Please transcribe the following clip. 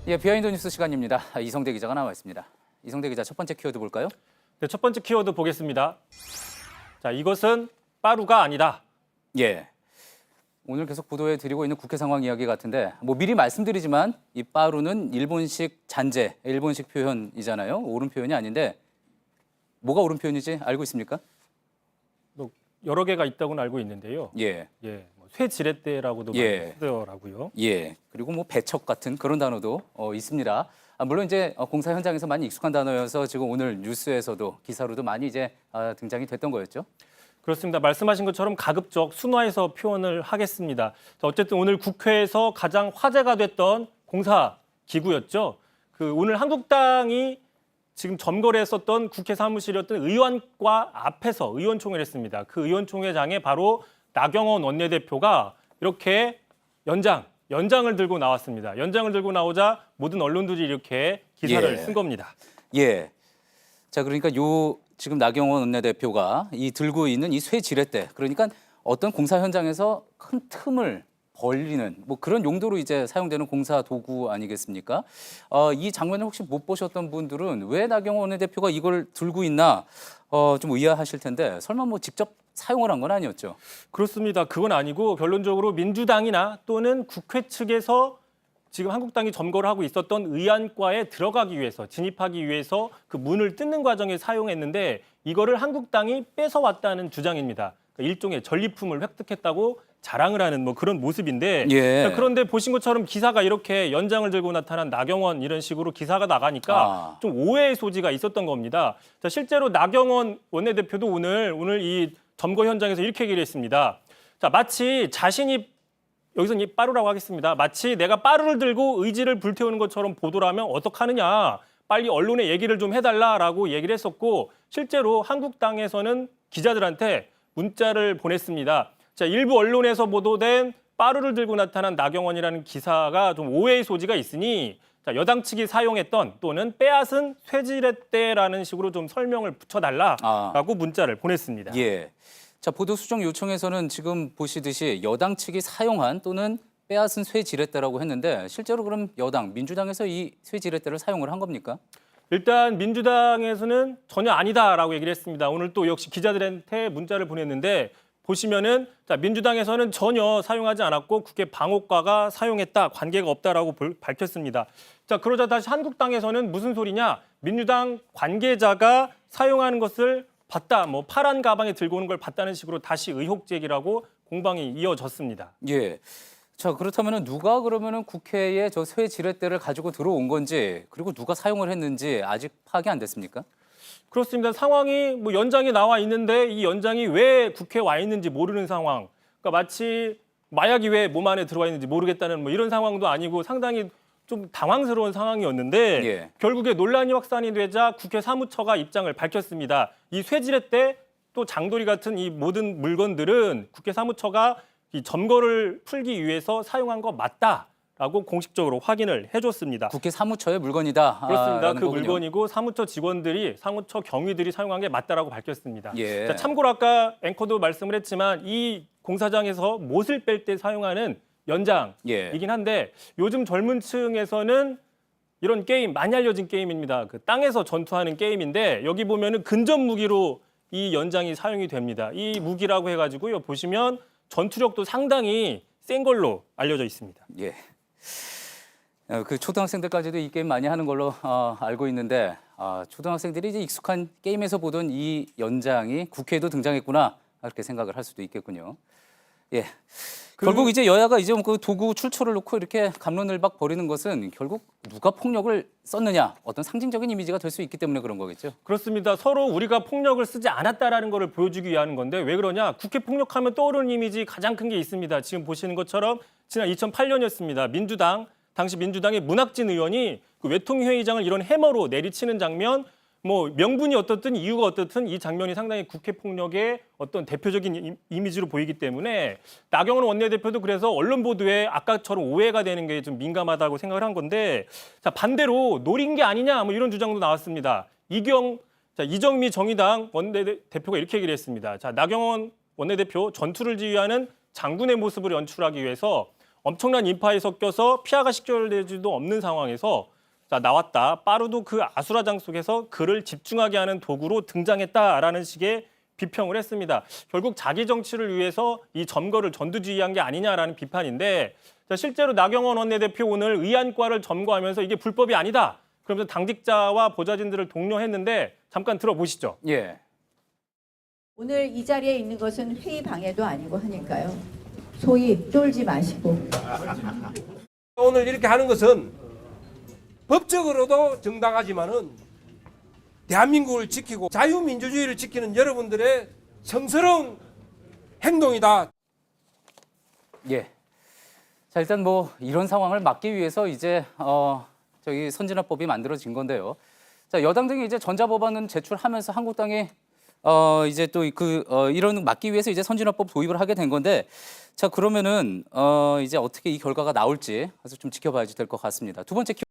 예, 비하인드 뉴스 시간입니다. 이성대 기자가 나와 있습니다. 이성대 기자, 첫 번째 키워드 볼까요? 네, 첫 번째 키워드 보겠습니다. 자, 이것은 빠루가 아니다. 예. 오늘 계속 보도해 드리고 있는 국회 상황 이야기 같은데 미리 말씀드리지만 이 빠루는 일본식 잔재, 일본식 표현이잖아요. 옳은 표현이 아닌데 뭐가 옳은 표현이지 알고 있습니까? 뭐 여러 개가 있다고는 알고 있는데요. 예. 뭐 쇠지렛대라고도 예. 많이 쓰더라고요. 예. 그리고 배척 같은 그런 단어도 있습니다. 물론 이제 공사 현장에서 많이 익숙한 단어여서 지금 오늘 뉴스에서도 기사로도 많이 이제 등장이 됐던 거였죠. 그렇습니다. 말씀하신 것처럼 가급적 순화해서 표현을 하겠습니다. 자, 어쨌든 오늘 국회에서 가장 화제가 됐던 공사 기구였죠. 오늘 한국당이 지금 점거를 했었던 국회 사무실이었던 의원과 앞에서 의원총회를 했습니다. 그 의원총회장에 바로 나경원 원내대표가 이렇게 연장을 들고 나왔습니다. 연장을 들고 나오자 모든 언론들이 이렇게 기사를 쓴 겁니다. 예. 자, 그러니까 지금 나경원 원내대표가 들고 있는 이 쇠지렛대, 그러니까 어떤 공사 현장에서 큰 틈을 벌리는 그런 용도로 이제 사용되는 공사 도구 아니겠습니까? 이 장면을 혹시 못 보셨던 분들은 왜 나경원 원내대표가 이걸 들고 있나 좀 의아하실 텐데 설마 직접 사용을 한 건 아니었죠? 그렇습니다. 그건 아니고 결론적으로 민주당이나 또는 국회 측에서 지금 한국당이 점거를 하고 있었던 의안과에 들어가기 위해서, 진입하기 위해서 그 문을 뜯는 과정에 사용했는데 이거를 한국당이 뺏어왔다는 주장입니다. 그러니까 일종의 전리품을 획득했다고 자랑을 하는 그런 모습인데 예. 그런데 보신 것처럼 기사가 이렇게 연장을 들고 나타난 나경원 이런 식으로 기사가 나가니까 좀 오해의 소지가 있었던 겁니다. 자, 실제로 나경원 원내대표도 오늘 이 점거 현장에서 이렇게 얘기를 했습니다. 자, 마치 자신이 여기서 이 빠루라고 하겠습니다. 마치 내가 빠루를 들고 의지를 불태우는 것처럼 보도를 하면 어떡하느냐. 빨리 언론에 얘기를 좀 해달라라고 얘기를 했었고 실제로 한국당에서는 기자들한테 문자를 보냈습니다. 자, 일부 언론에서 보도된 빠루를 들고 나타난 나경원이라는 기사가 좀 오해의 소지가 있으니 자, 여당 측이 사용했던 또는 빼앗은 쇠지렛대라는 식으로 좀 설명을 붙여달라라고 문자를 보냈습니다. 예. 자, 보도 수정 요청에서는 지금 보시듯이 여당 측이 사용한 또는 빼앗은 쇠지렛대라고 했는데 실제로 그럼 여당, 민주당에서 이 쇠지렛대를 사용을 한 겁니까? 일단 민주당에서는 전혀 아니다라고 얘기를 했습니다. 오늘 또 역시 기자들한테 문자를 보냈는데 보시면은 자, 민주당에서는 전혀 사용하지 않았고 국회 방호과가 사용했다, 관계가 없다라고 밝혔습니다. 자, 그러자 다시 한국당에서는 무슨 소리냐? 민주당 관계자가 사용하는 것을 봤다, 파란 가방에 들고 오는 걸 봤다는 식으로 다시 의혹 제기라고 공방이 이어졌습니다. 예. 자, 그렇다면 누가 그러면은 국회에 저 쇠지렛대를 가지고 들어온 건지 그리고 누가 사용을 했는지 아직 파악이 안 됐습니까? 그렇습니다. 상황이 연장이 나와 있는데 이 연장이 왜 국회에 와 있는지 모르는 상황. 그러니까 마치 마약이 왜 몸 안에 들어와 있는지 모르겠다는 이런 상황도 아니고 상당히 좀 당황스러운 상황이었는데 예. 결국에 논란이 확산이 되자 국회 사무처가 입장을 밝혔습니다. 이 쇠지렛대 또 장도리 같은 이 모든 물건들은 국회 사무처가 이 점거를 풀기 위해서 사용한 거 맞다라고 공식적으로 확인을 해줬습니다. 국회 사무처의 물건이다. 그렇습니다. 그 거군요. 물건이고 사무처 직원들이, 사무처 경위들이 사용한 게 맞다라고 밝혔습니다. 예. 자, 참고로 아까 앵커도 말씀을 했지만 이 공사장에서 못을 뺄 때 사용하는 연장이긴 한데 요즘 젊은 층에서는 이런 게임 많이 알려진 게임입니다. 땅에서 전투하는 게임인데 여기 보면은 근접 무기로 이 연장이 사용이 됩니다. 이 무기라고 해가지고요 보시면 전투력도 상당히 센 걸로 알려져 있습니다. 예. 초등학생들까지도 이 게임 많이 하는 걸로 알고 있는데 초등학생들이 이제 익숙한 게임에서 보던 이 연장이 국회에도 등장했구나 이렇게 생각을 할 수도 있겠군요. 예. 결국 이제 여야가 이제 그 도구 출처를 놓고 이렇게 갑론을박 벌이는 것은 결국 누가 폭력을 썼느냐 어떤 상징적인 이미지가 될 수 있기 때문에 그런 거겠죠. 그렇습니다. 서로 우리가 폭력을 쓰지 않았다라는 것을 보여주기 위한 건데 왜 그러냐? 국회 폭력하면 떠오르는 이미지 가장 큰 게 있습니다. 지금 보시는 것처럼 지난 2008년이었습니다. 당시 민주당의 문학진 의원이 그 외통위회의장을 이런 해머로 내리치는 장면, 명분이 어떻든 이유가 어떻든 이 장면이 상당히 국회 폭력의 어떤 대표적인 이미지로 보이기 때문에 나경원 원내대표도 그래서 언론 보도에 아까처럼 오해가 되는 게 좀 민감하다고 생각을 한 건데 자, 반대로 노린 게 아니냐 이런 주장도 나왔습니다. 이정미 정의당 원내대표가 이렇게 얘기를 했습니다. 자, 나경원 원내대표 전투를 지휘하는 장군의 모습을 연출하기 위해서 엄청난 인파에 섞여서 피아가 식별되지도 없는 상황에서 자, 나왔다. 빠르도 그 아수라장 속에서 그를 집중하게 하는 도구로 등장했다라는 식의 비평을 했습니다. 결국 자기 정치를 위해서 이 점거를 전두지휘한 게 아니냐라는 비판인데 자, 실제로 나경원 원내대표 오늘 의안과를 점거하면서 이게 불법이 아니다. 그러면서 당직자와 보좌진들을 독려했는데 잠깐 들어보시죠. 예. 오늘 이 자리에 있는 것은 회의 방해도 아니고 하니까요. 소위 쫄지 마시고. 오늘 이렇게 하는 것은 법적으로도 정당하지만은 대한민국을 지키고 자유민주주의를 지키는 여러분들의 성스러운 행동이다. 예. 자, 일단 뭐 이런 상황을 막기 위해서 이제 저기 선진화법이 만들어진 건데요. 자, 여당 등이 이제 전자법안은 제출하면서 한국당이 이제 또 이런 막기 위해서 이제 선진화법 도입을 하게 된 건데, 자, 그러면은 이제 어떻게 이 결과가 나올지 그래서 좀 지켜봐야지 될 것 같습니다. 두 번째 키워드